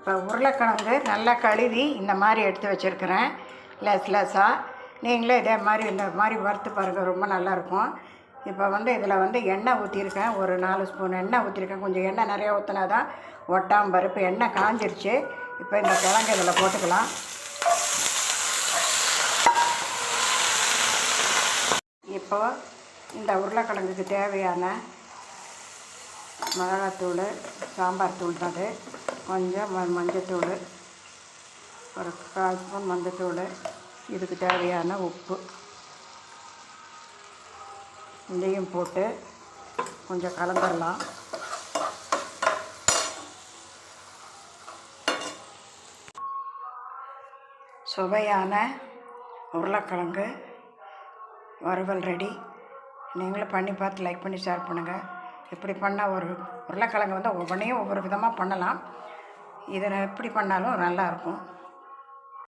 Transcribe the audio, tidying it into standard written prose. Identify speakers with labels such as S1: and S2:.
S1: இப்போ உருளைக்கிழங்கு நல்லா கழுவி இந்த மாதிரி எடுத்து வச்சுருக்கிறேன் லேஸாக. நீங்களே இதே மாதிரி இந்த மாதிரி வறுத்து பாருங்கள், ரொம்ப நல்லாயிருக்கும். இப்போ இதில் எண்ணெய் ஊற்றிருக்கேன், ஒரு 4 ஸ்பூன் எண்ணெய் ஊற்றிருக்கேன். கொஞ்சம் எண்ணெய் நிறையா ஊற்றினா தான் ஒட்டாமல் பருப்பு. எண்ணெய் காஞ்சிருச்சு. இப்போ இந்த கிழங்கு இதில் போட்டுக்கலாம். இப்போது இந்த உருளைக்கிழங்குக்கு தேவையான மிளகாத்தூள், சாம்பார் தூள் தான் அது, கொஞ்சம் மஞ்சத்தூள், ஒரு 1/4 ஸ்பூன் மஞ்சத்தூள், இதுக்கு தேவையான உப்பு, இதையும் போட்டு கொஞ்சம் கலந்துடலாம். சுவையான உருளைக்கிழங்கு வறுவல் ரெடி. நீங்களும் பண்ணி பார்த்து லைக் பண்ணி ஷேர் பண்ணுங்கள். இப்படி பண்ணால் ஒரு உருளைக்கிழங்கு ஒவ்வொன்றையும் ஒவ்வொரு விதமாக பண்ணலாம். இதில் எப்படி பண்ணாலும் நல்லாயிருக்கும்.